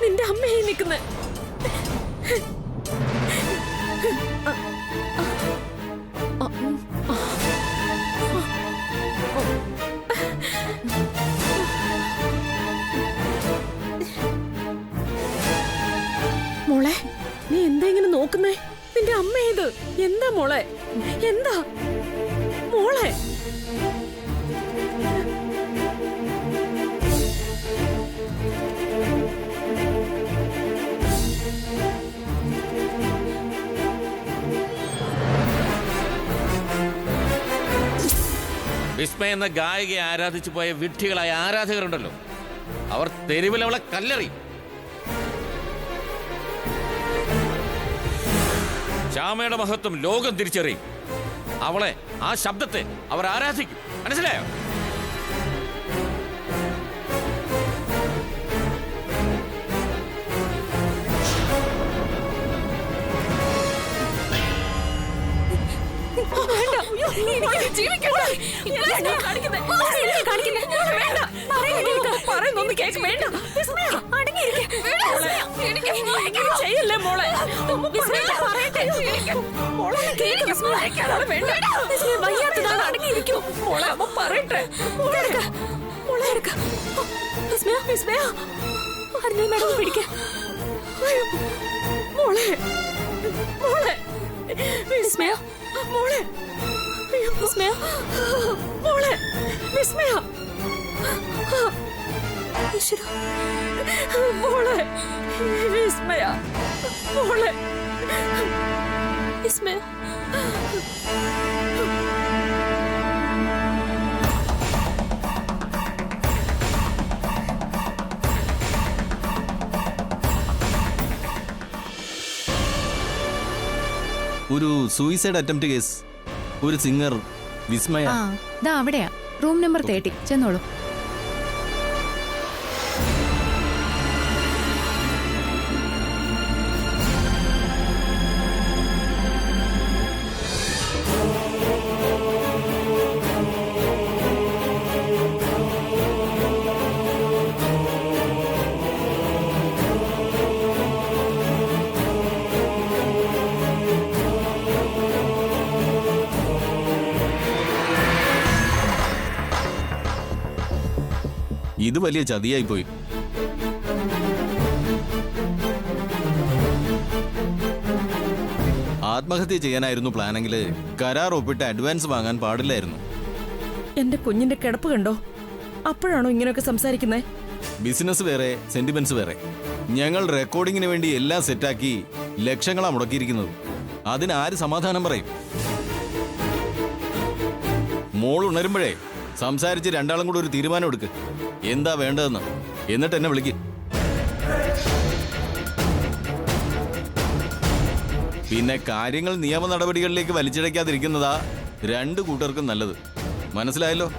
നിന്റെ അമ്മയെ നിൽക്കുന്ന മോളെ, നീ എന്താ ഇങ്ങനെ നോക്കുന്നേ? നിന്റെ അമ്മ ഇത് എന്താ മോളെ? എന്താ മോളെ? വിസ്മയ എന്ന ഗായികയെ ആരാധിച്ചു പോയ വിഡ്ഢികളായ ആരാധകരുണ്ടല്ലോ, അവർ തെരുവിൽ അവളെ കല്ലെറി. ശ്യാമയുടെ മഹത്വം ലോകം തിരിച്ചറിയും. അവളെ, ആ ശബ്ദത്തെ അവർ ആരാധിക്കും. മനസ്സിലായോ? ചെയ്യല്ലേ മോളെ? വയ്യാത്തതാണ്. അടങ്ങിയിരിക്കൂ മോളെ, അമ്മ പറയട്ടെ. മേഡം പിടിക്ക മോളെ. മോളെ വിസ്മയ, മോളെ വിസ്മയ, മോളെ വിസ്മയ, മോളെ വിസ്മയ, മോളെ വിസ്മയ. ഒരു സൂയിസൈഡ് അറ്റംപ്റ്റ് കേസ്. ഒരു സിംഗർ വിസ്മയ. അവിടെയാ, റൂം നമ്പർ 30. ചെന്നോളൂ. ഇത് വലിയ ചതിയായി പോയി. ആത്മഹത്യ ചെയ്യാനായിരുന്നു പ്ലാനെങ്കിൽ കരാർ ഒപ്പിട്ട് അഡ്വാൻസ് വാങ്ങാൻ പാടില്ലായിരുന്നു. എന്റെ കുഞ്ഞിന്റെ കിടപ്പ് കണ്ടോ? അപ്പോഴാണോ ഇങ്ങനെയൊക്കെ സംസാരിക്കുന്നേ? ബിസിനസ് വേറെ, സെന്റിമെന്റ്സ് വേറെ. ഞങ്ങൾ റെക്കോർഡിങ്ങിന് വേണ്ടി എല്ലാം സെറ്റാക്കി ലക്ഷങ്ങളാ മുടക്കിയിരിക്കുന്നത്. അതിന് ആര് സമാധാനം പറയും? മോൾ ഉണരുമ്പോഴേ സംസാരിച്ച് രണ്ടാളും കൂടെ ഒരു തീരുമാനം എടുക്ക്. എന്താ വേണ്ടതെന്ന്. എന്നിട്ട് എന്നെ വിളിക്ക്. പിന്നെ കാര്യങ്ങൾ നിയമ നടപടികളിലേക്ക് വലിച്ചിഴയ്ക്കാതിരിക്കുന്നതാ രണ്ടു കൂട്ടർക്കും നല്ലത്. മനസ്സിലായല്ലോ?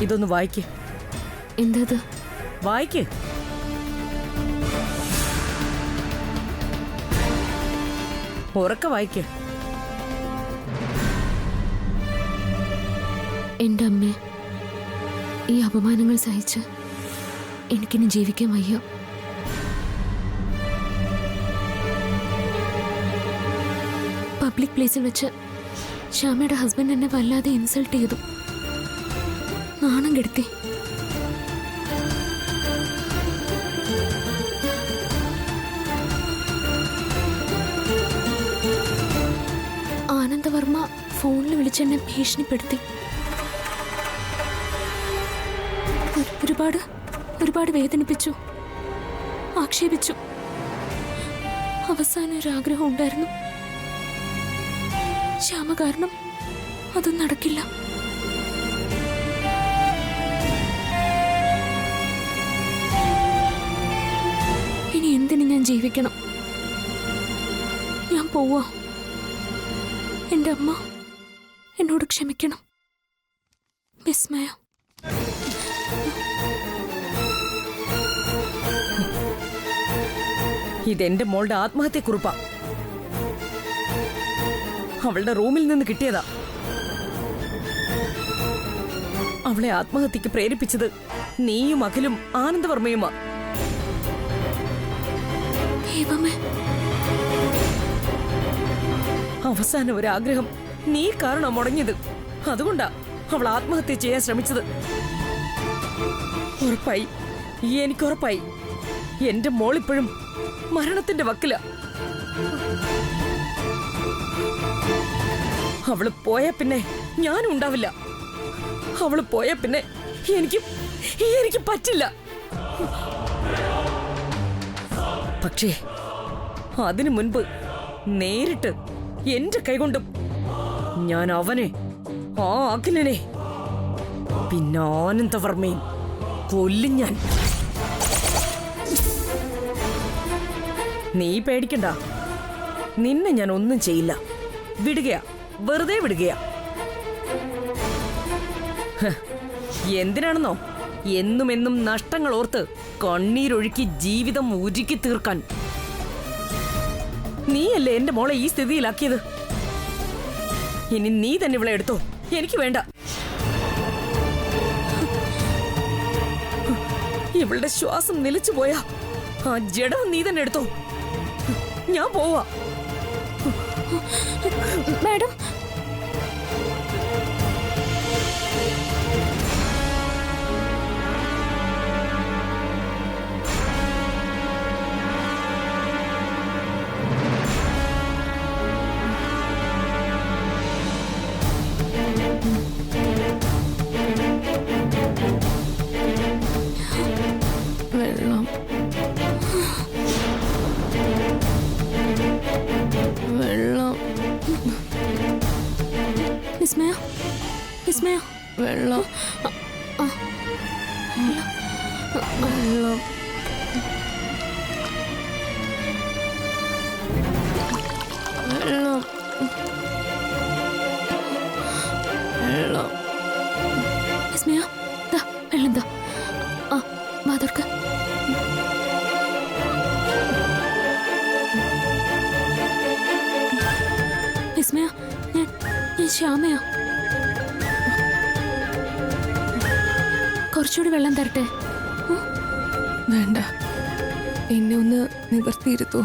ഇതൊന്ന് വായിക്ക്. എന്തത്? വായിക്ക്. ഉറക്കെ വായിക്ക്. എന്റെ അമ്മേ, ഈ അപമാനങ്ങൾ സഹിച്ച് എനിക്കിനി ജീവിക്കാൻ വയ്യ. പബ്ലിക് പ്ലേസിൽ വെച്ച് ശ്യാമയുടെ ഹസ്ബൻഡ് എന്നെ വല്ലാതെ ഇൻസൾട്ട് ചെയ്തു, നാണം കെടുത്തി. ആനന്ദവർമ്മ ഫോണിൽ വിളിച്ചെന്നെ ഭീഷണിപ്പെടുത്തി. ഒരുപാട് വേദനിപ്പിച്ചു, ആക്ഷേപിച്ചു. അവസാനം ഒരു ആഗ്രഹം ഉണ്ടായിരുന്നു. ശ്യാമ കാരണം അതും നടക്കില്ല. ഇനി എന്തിനു ഞാൻ ജീവിക്കണം? ഞാൻ പോവാ. എൻ്റെ അമ്മ എന്നോട് ക്ഷമിക്കണം. വിസ്മയ. ഇതെന്റെ മോളുടെ ആത്മഹത്യക്കുറിപ്പാ. അവളുടെ റൂമിൽ നിന്ന് കിട്ടിയതാ. അവളെ ആത്മഹത്യക്ക് പ്രേരിപ്പിച്ചത് നീയും അഖിലും ആനന്ദവർമ്മയുമാ. ദൈവമേ, അവസാനം ഒരാഗ്രഹം നീ കാരണം മുടങ്ങിയത്. അതുകൊണ്ടാ അവൾ ആത്മഹത്യ ചെയ്യാൻ ശ്രമിച്ചത്. ഉറപ്പായി, എനിക്കുറപ്പായി, എന്റെ മോളിപ്പോഴും മരണത്തിന്റെ വക്കില. അവള് പോയ പിന്നെ ഞാനും ഉണ്ടാവില്ല. അവള് പോയ പിന്നെ എനിക്ക് പറ്റില്ല. പക്ഷേ അതിനു മുൻപ് നേരിട്ട് എന്റെ കൈകൊണ്ടും ഞാൻ അവനെ, ആ അഖിലിനെ, പിന്നെ ആനന്ദവർമ്മയും കൊല്ലും ഞാൻ. നീ പേടിക്കണ്ട, നിന്നെ ഞാൻ ഒന്നും ചെയ്യില്ല. വിടുകയാ, വെറുതെ വിടുകയാ. എന്തിനാണെന്നോ, എന്നും നഷ്ടങ്ങൾ ഓർത്ത് കണ്ണീരൊഴുക്കി ജീവിതം ഉരുക്കി തീർക്കാൻ. നീയല്ലേ എന്റെ മോളെ ഈ സ്ഥിതിയിലാക്കിയത്. ഇനി നീ തന്നെ ഇവളെ എടുത്തോ, എനിക്ക് വേണ്ട. ഇവളുടെ ശ്വാസം നിലച്ചു പോയാ ആ ജഡം നീ തന്നെ എടുത്തോ. ഞാൻ പോവാ. മാഡം, വെള്ളം വെള്ളം വിസ്മയ, വിസ്മയ, വെള്ളം വെള്ളം വെള്ളം വെള്ളം. വിസ്മയ, ദാ വെള്ളം ദാ. ആ, വാതുർക്ക്. വിസ്മയ, ഞാൻ ശ്യാമയാ. കുറച്ചുകൂടി വെള്ളം തരട്ടെ? വേണ്ട, എന്നെ ഒന്ന് നിവർത്തിയിരുത്തൂ.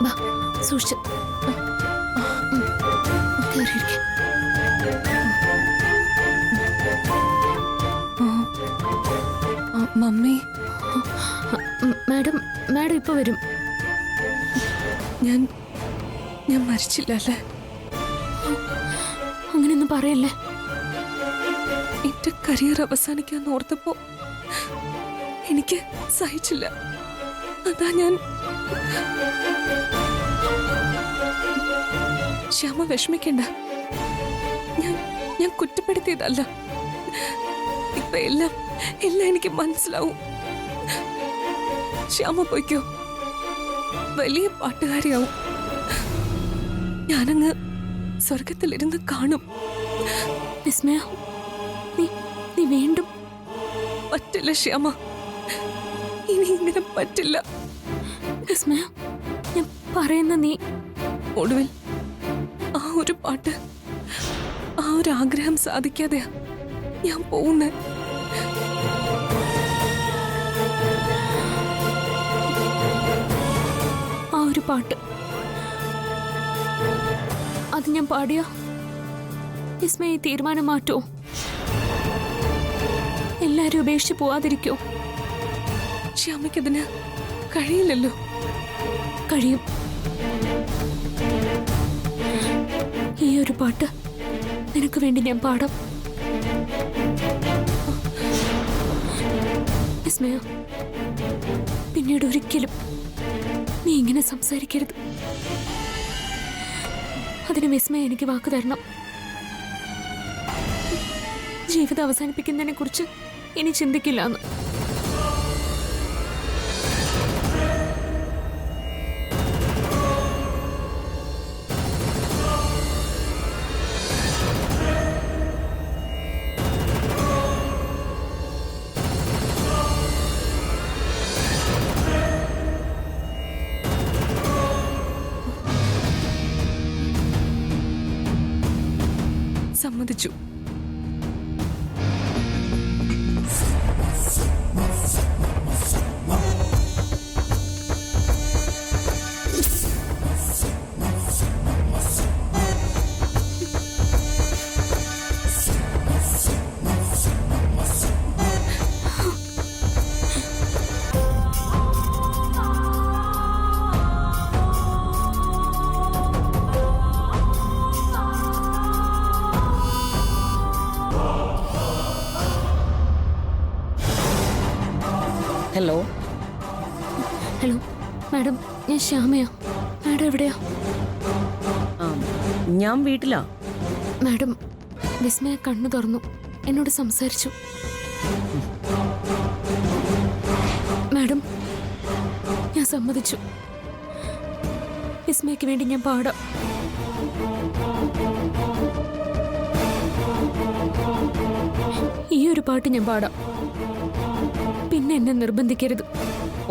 വാ, സൂക്ഷിച്ച് കേറിയിരിക്ക്. മമ്മി, മാഡം ഇപ്പൊ വരും. ഞാൻ മരിച്ചില്ല അല്ലേ? അങ്ങനെയൊന്നും പറയല്ലേ. എന്റെ കരിയർ അവസാനിക്കാന്ന് ഓർത്തപ്പോ എനിക്ക് സഹിച്ചില്ല. അതാ ഞാൻ. ശ്യാമ വിഷമിക്കണ്ട, ഞാൻ കുറ്റപ്പെടുത്തിയതല്ല. ഇപ്പൊ എല്ലാം എനിക്ക് മനസ്സിലാവും. ശ്യാമ പോയിക്കോ, വലിയ പാട്ടുകാരിയാവും. ഞാനങ്ങ് സ്വർഗത്തിലിരുന്ന് കാണും. വിസ്മയ, നീ വീണ്ടും. പറ്റില്ല ശ്യാമ, ഇനി ഇങ്ങനെ പറ്റില്ല. വിസ്മയ, ഞാൻ പറയുന്ന നീ. ഒടുവിൽ ആ ഒരു പാട്ട്, ആ ഒരു ആഗ്രഹം സാധിക്കാതെയാ ഞാൻ പോകുന്നേ. ആ ഒരു പാട്ട്, അത് ഞാൻ പാടിയ വിസ്മയ ഈ തീരുമാനം മാറ്റോ? എല്ലാരും ഉപേക്ഷിച്ച് പോവാതിരിക്കോ? ശ്യാമയ്ക്കതിന് കഴിയില്ലല്ലോ. കഴിയും. ഈ ഒരു പാട്ട് നിനക്ക് വേണ്ടി ഞാൻ പാടാം. വിസ്മയ, പിന്നീട് ഒരിക്കലും നീ ഇങ്ങനെ സംസാരിക്കരുത്. അതിന് വിസ്മയ എനിക്ക് വാക്ക് തരണം. ജീവിതം അവസാനിപ്പിക്കുന്നതിനെ കുറിച്ച് ഇനി ചിന്തിക്കില്ല എന്ന്. സമ്മതിച്ചു. ഹലോ ഹലോ മാഡം, ഞാൻ ശ്യാമയാ. മാഡം എവിടെയാ? ഞാൻ വീട്ടിലാ. മാഡം, വിസ്മയ കണ്ണു തുറന്നു എന്നോട് സംസാരിച്ചു. മാഡം, ഞാൻ സമ്മതിച്ചു. വിസ്മയ്ക്ക് വേണ്ടി ഞാൻ പാടാം. ഈ ഒരു പാട്ട് ഞാൻ പാടാം. പിന്നെ എന്നെ നിർബന്ധിക്കരുത്.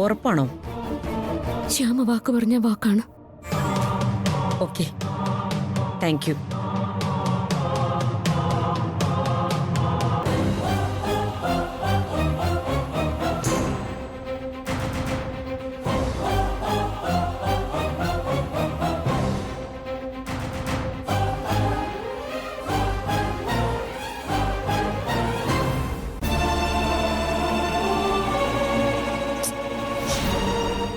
ഉറപ്പാണോ? ശ്യാമ വാക്ക് പറഞ്ഞ വാക്കാണ്. Okay, thank you.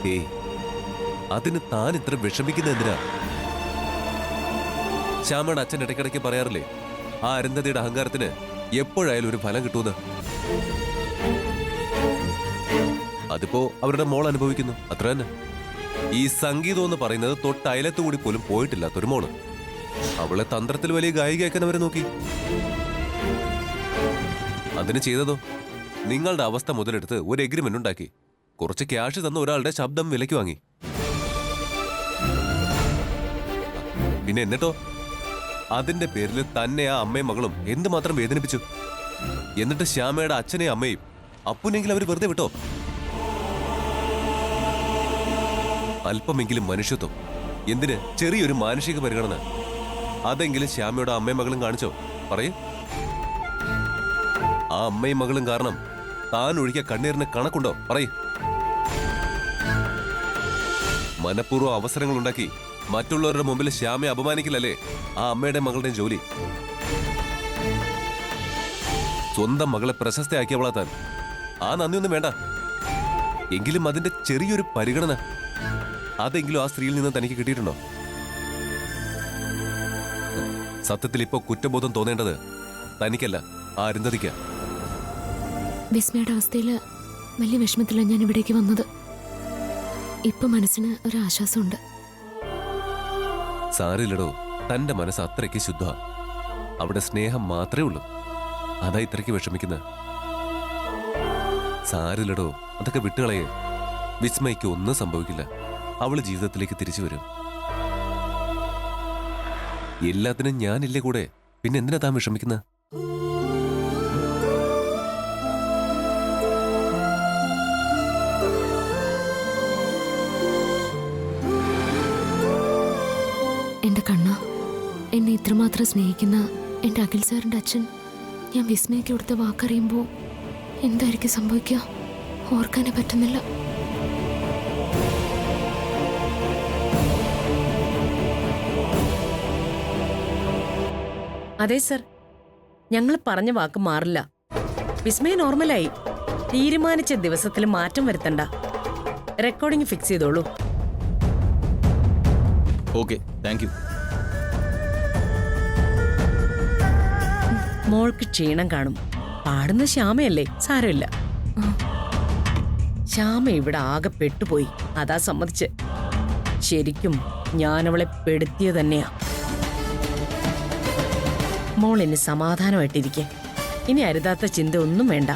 ഏയ്, അതിന് താൻ ഇത്ര വിഷമിക്കുന്ന എന്തിനാ? ശ്യാമയുടെ അച്ഛൻ ഇടയ്ക്കിടയ്ക്ക് പറയാറില്ലേ, ആ അരുന്ധതിയുടെ അഹങ്കാരത്തിന് എപ്പോഴായാലും ഒരു ഫലം കിട്ടുമെന്ന്. അതിപ്പോ അവരുടെ മോൾ അനുഭവിക്കുന്നു, അത്ര തന്നെ. ഈ സംഗീതം എന്ന് പറയുന്നത് തൊട്ട് അയലത്തുകൂടി പോലും പോയിട്ടില്ലാത്തൊരു മോള്. അവളെ തന്ത്രത്തിൽ വലിയ ഗായികയാക്കാൻ അവരെ നോക്കി. അതിന് ചെയ്തതോ, നിങ്ങളുടെ അവസ്ഥ മുതലെടുത്ത് ഒരു എഗ്രിമെന്റ് ഉണ്ടാക്കി കുറച്ച് ക്യാഷ് തന്ന ഒരാളുടെ ശബ്ദം വിലയ്ക്ക് വാങ്ങി. പിന്നെ എന്നിട്ടോ അതിന്റെ പേരിൽ തന്നെ ആ അമ്മയും മകളും എന്തുമാത്രം വേദനിപ്പിച്ചു. എന്നിട്ട് ശ്യാമയുടെ അച്ഛനെയും അമ്മയും അപ്പുനെങ്കിലും അവർ വെറുതെ വിട്ടോ? അല്പമെങ്കിലും മനുഷ്യത്വം, എന്തിന് ചെറിയൊരു മാനുഷിക പരിഗണന, അതെങ്കിലും ശ്യാമയുടെ അമ്മയും മകളും കാണിച്ചോ? പറയൂ. ആ അമ്മയും മകളും കാരണം താൻ ഒഴിക്കിയ കണ്ണീരിന് കണക്കുണ്ടോ? പറയൂ. മനഃപൂർവ്വം അവസരങ്ങൾ ഉണ്ടാക്കി മറ്റുള്ളവരുടെ മുമ്പിൽ ശ്യാമയെ അപമാനിക്കില്ലല്ലേ ആ അമ്മയുടെ മകളുടെയും ജോലി? സ്വന്തം മകളെ പ്രശസ്തയാക്കിയവളാ താൻ. ആ നന്ദിയൊന്നും വേണ്ട. എങ്കിലും അതിന്റെ ചെറിയൊരു പരിഗണന അതെങ്കിലും ആ സ്ത്രീയിൽ നിന്ന് തനിക്ക് കിട്ടിയിട്ടുണ്ടോ? സത്യത്തിൽ ഇപ്പോ കുറ്റബോധം തോന്നേണ്ടത് തനിക്കല്ല, ആ അരുന്ധതിക്ക. വിസ്മയുടെ അവസ്ഥയിൽ വലിയ വിഷമത്തിലാണ് ഞാൻ ഇവിടേക്ക് വന്നത്. ഇപ്പൊ മനസ്സിന് ഒരു ആശ്വാസമുണ്ട്. സാരില്ലടോ, തന്റെ മനസ്സ് അത്രയ്ക്ക് ശുദ്ധ. അവിടെ സ്നേഹം മാത്രമേ ഉള്ളൂ. അതാ ഇത്രയ്ക്ക് വിഷമിക്കുന്നത്. സാരില്ലടോ, അതൊക്കെ വിട്ടുകളയേ. വിസ്മയ്ക്ക് ഒന്നും സംഭവിക്കില്ല. അവള് ജീവിതത്തിലേക്ക് തിരിച്ചു വരും. എല്ലാത്തിനും ഞാനില്ലേ കൂടെ, പിന്നെ എന്തിനാ താൻ വിഷമിക്കുന്നത്? എന്റെ കണ്ണ, എന്നെ ഇത്രമാത്രം സ്നേഹിക്കുന്ന എന്റെ അഖിൽ സാറിന്റെ അച്ഛൻ ഞാൻ വിസ്മയ്ക്ക് കൊടുത്ത വാക്കറിയുമ്പോൾ എന്തായിരിക്കും സംഭവിക്കുക? ഓർക്കാനേ പറ്റുന്നില്ല. അതെ സർ, ഞങ്ങൾ പറഞ്ഞ വാക്ക് മാറില്ല. വിസ്മയ നോർമലായി. തീരുമാനിച്ച ദിവസത്തിൽ മാറ്റം വരുത്തണ്ട. റെക്കോർഡിംഗ് ഫിക്സ് ചെയ്തോളൂ. Okay, thank you. മോൾക്ക് ക്ഷീണം കാണും. പാടുന്ന ശ്യാമയല്ലേ, സാരമില്ല. ശ്യാമ ഇവിടെ ആകെ പെട്ടുപോയി, അതാ സമ്മതിച്ച്. ശരിക്കും ഞാനവളെ പെടുത്തിയ തന്നെയാ. മോൾ ഇനി സമാധാനമായിട്ടിരിക്കെ. ഇനി അരുതാത്ത ചിന്ത ഒന്നും വേണ്ട.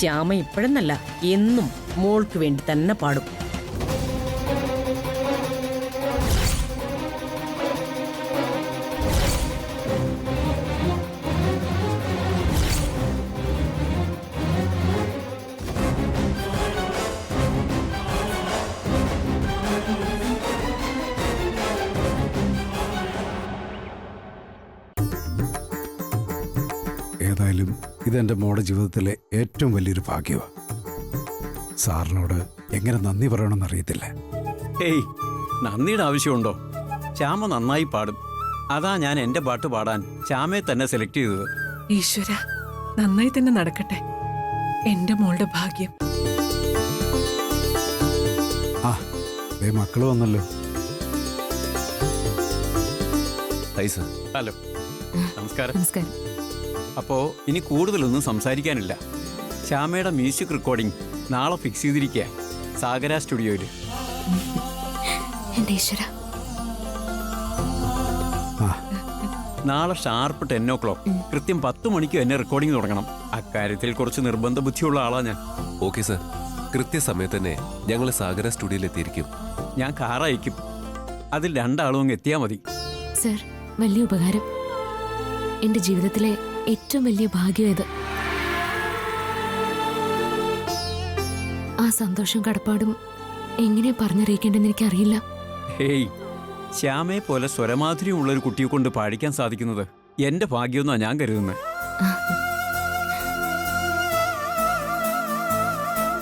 ശ്യാമ ഇപ്പോഴെന്നല്ല, എന്നും മോൾക്ക് വേണ്ടി തന്നെ പാടും. ഇതെൻ്റെ മോളുടെ ജീവിതത്തിലെ ഏറ്റവും വലിയൊരു ഭാഗ്യമാണ്. സാറിനോട് എങ്ങനെ നന്ദി പറയണമെന്ന് അറിയത്തില്ല. ഏയ്, നന്ദിയുടെ ആവശ്യമുണ്ടോ? ശ്യാമ നന്നായി പാടും. അതാ ഞാൻ എൻ്റെ പാട്ട് പാടാൻ ശ്യാമയെ തന്നെ സെലക്ട് ചെയ്തത്. ഈശ്വര, നന്നായി തന്നെ നടക്കട്ടെ. എന്റെ മോളുടെ ഭാഗ്യം. ആ, ദേ മക്കള് വന്നല്ലോ. Hi sir. ഹലോ, നമസ്കാരം. നമസ്കാരം. അപ്പോൾ ഇനി കൂടുതലൊന്നും സംസാരിക്കാനില്ല. ശ്യാമയുടെ മ്യൂസിക് റെക്കോർഡിംഗ് നാളെ ഫിക്സ് ചെയ്തിരിക്കുക സാഗര സ്റ്റുഡിയോയിൽ. എന്റെ ഈശ്വര. ആ, നാളെ ഷാർപ്പ് 10 o'clock കൃത്യം 10 മണിക്ക് എന്നെ റെക്കോർഡിംഗ് തുടങ്ങണം. അക്കാര്യത്തിൽ കുറച്ച് നിർബന്ധ ബുദ്ധിയുള്ള ആളാണ് ഞാൻ. Okay sir. കൃത്യസമയത്ത് തന്നെ ഞങ്ങൾ സാഗര സ്റ്റുഡിയോയിൽ എത്തിയിരിക്കും. ഞാൻ കാർ അയക്കും. അതിൽ 2 ആളും അങ്ങ് എത്തിയാൽ മതി. സർ, വലിയ ഉപകാരം. എന്റെ ജീവിതത്തിലെ ഏറ്റവും വലിയ ഭാഗ്യം ഇത്. ആ സന്തോഷം കടപ്പാടും എങ്ങനെ പറഞ്ഞറിയിക്കേണ്ടെന്ന് എനിക്കറിയില്ല. ഹേയ്, ശ്യാമയെ പോലെ സ്വരമാധുര്യമുള്ള ഒരു കുട്ടിയെ കൊണ്ട് പാടിക്കാൻ സാധിക്കുന്നത് എന്റെ ഭാഗ്യമെന്നാണ് ഞാൻ കരുതുന്നത്.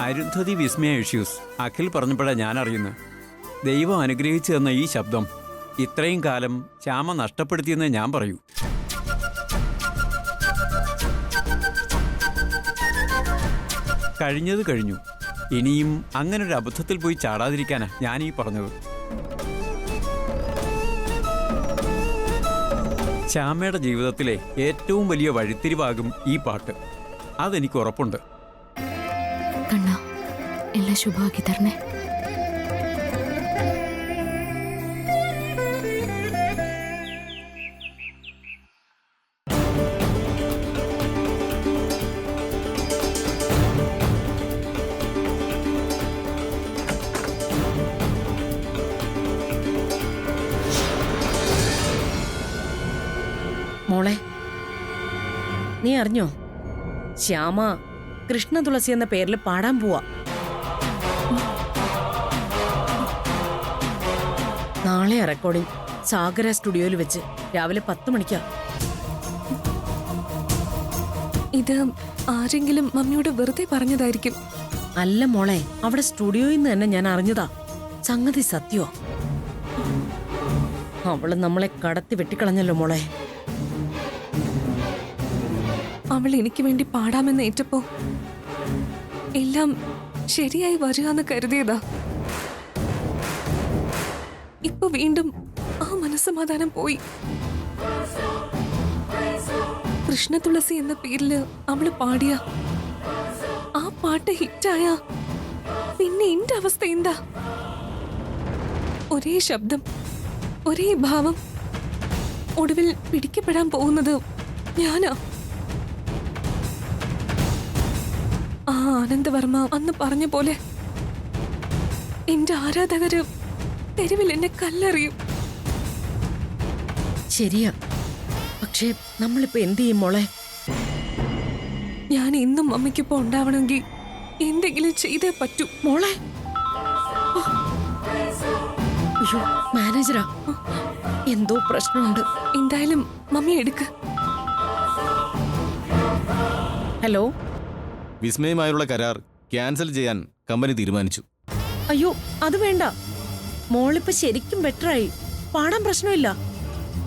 അരുന്ധതി വിസ്മയ ഇഷ്യൂസ് അഖിൽ പറഞ്ഞപ്പോഴാണ് ഞാൻ അറിയുന്നത്. ദൈവം അനുഗ്രഹിച്ചു തന്ന ഈ ശബ്ദം ഇത്രയും കാലം ശ്യാമ നഷ്ടപ്പെടുത്തിയെന്ന് ഞാൻ പറയൂ. കഴിഞ്ഞത് കഴിഞ്ഞു. ഇനിയും അങ്ങനൊരു അബദ്ധത്തിൽ പോയി ചാടാതിരിക്കാനാ ഞാൻ ഈ പറഞ്ഞത്. ശ്യാമയുടെ ജീവിതത്തിലെ ഏറ്റവും വലിയ വഴിത്തിരിവാകും ഈ പാട്ട്. അതെനിക്ക് ഉറപ്പുണ്ട്. കണ്ണാ, എല്ലാം ശുഭമാക്കി തരണേ. മോളെ, നീ അറിഞ്ഞോ? ശ്യാമ കൃഷ്ണ തുളസി എന്ന പേരിൽ പാടാൻ പോവാ. നാളെയാ റെക്കോർഡിംഗ്. സാഗര സ്റ്റുഡിയോയിൽ വെച്ച് രാവിലെ 10 മണിക്കാ. ഇത് ആരെങ്കിലും മമ്മിയോട് വെറുതെ പറഞ്ഞതായിരിക്കും. അല്ല മോളെ, അവിടെ സ്റ്റുഡിയോയിൽ നിന്ന് തന്നെ ഞാൻ അറിഞ്ഞതാ. സംഗതി സത്യോ. അവള് നമ്മളെ കടത്തി വെട്ടിക്കളഞ്ഞല്ലോ മോളെ. അവൾ എനിക്ക് വേണ്ടി പാടാമെന്ന് ഏറ്റപ്പോ എല്ലാം ശരിയായി വരികയെന്ന് കരുതിയതാ. ഇപ്പൊ വീണ്ടും ആ മനസ്സമാധാനം പോയി. കൃഷ്ണ തുളസി എന്ന പേരില് അവള് പാടിയ ആ പാട്ട് ഹിറ്റായ പിന്നെ എന്റെ അവസ്ഥ എന്താ? ഒരേ ശബ്ദം, ഒരേ ഭാവം. ഒടുവിൽ പിടിക്കപ്പെടാൻ പോകുന്നത് ഞാനാ. ആ ആനന്ദവർമ്മ അന്ന് പറഞ്ഞ പോലെ എന്റെ ആരാധകര് തെരുവിൽ എന്നെ കല്ലെറിയും. ശരിയാ, പക്ഷേ നമ്മളിപ്പോ എന്ത് ചെയ്യും മോളെ? ഞാൻ ഇന്നും മമ്മിക്കിപ്പോ ഉണ്ടാവണമെങ്കിൽ എന്തെങ്കിലും ചെയ്തേ പറ്റൂ. മോളെ, അയ്യോ, മാനേജരാ, എന്തോ പ്രശ്നമുണ്ട്. എന്തായാലും മമ്മി എടുക്ക്. ഹലോ. വിസ്മയുമായുള്ള കരാർ ക്യാൻസൽ ചെയ്യാൻ കമ്പനി തീരുമാനിച്ചു. അയ്യോ, അത് വേണ്ട. മോളിപ്പോ ശരിക്കും ബെറ്ററായി. പാടാൻ പ്രശ്നമില്ല.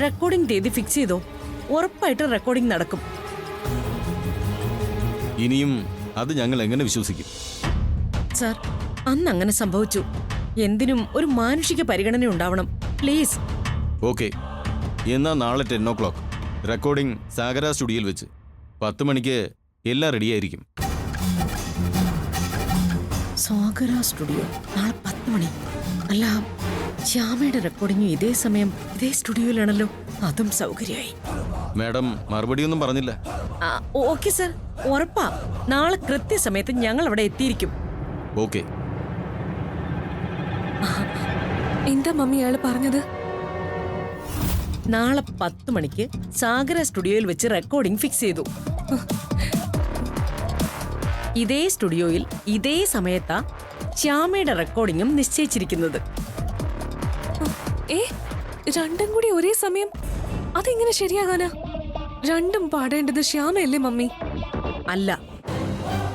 റെക്കോർഡിംഗ് തീയതി ഫിക്സ് ചെയ്തോ. ഉറപ്പായിട്ട് റെക്കോർഡിംഗ് നടക്കും. ഇനിയും അത് ഞങ്ങൾ എങ്ങനെ വിശ്വസിക്കും? സാർ, അന്ന് അങ്ങനെ സംഭവിച്ചു. എന്തിനും ഒരു മാനുഷിക പരിഗണന ഉണ്ടാവണം. പ്ലീസ്. ഓക്കെ, എന്നാ നാളെ 10 o'clock റെക്കോർഡിംഗ് സാഗര സ്റ്റുഡിയോയിൽ വെച്ച് 10 മണിക്ക് എല്ലാം റെഡിയായിരിക്കും. സാഗര സ്റ്റുഡിയോ നാളെ 10 മണി. അല്ല, ശ്യാമയുടെ റെക്കോർഡിംഗ് ഇതേ സമയം ഇതേ സ്റ്റുഡിയോയിലാണല്ലോ. അതും സൗകര്യമായി. മാഡം മറുപടിയൊന്നും പറഞ്ഞില്ല. ഓക്കെ സർ, ഉറപ്പാ. നാളെ കൃത്യസമയത്ത് ഞങ്ങൾ അവിടെ എത്തിയിരിക്കും. ഓക്കെ. എന്താ മമ്മി അയാൾ പറഞ്ഞത്? നാളെ 10 മണിക്ക് സാഗര സ്റ്റുഡിയോയിൽ വെച്ച് റെക്കോർഡിംഗ് ഫിക്സ് ചെയ്തു. ഇതേ സ്റ്റുഡിയോയിൽ ഇതേ സമയത്താ ശ്യാമയുടെ റെക്കോർഡിംഗും നിശ്ചയിച്ചിരിക്കുന്നത്. രണ്ടും കൂടി ഒരേ സമയം? അതെങ്ങനെ ശരിയാകാനാ? രണ്ടും പാടേണ്ടത് ശ്യാമയല്ലേ മമ്മി? അല്ല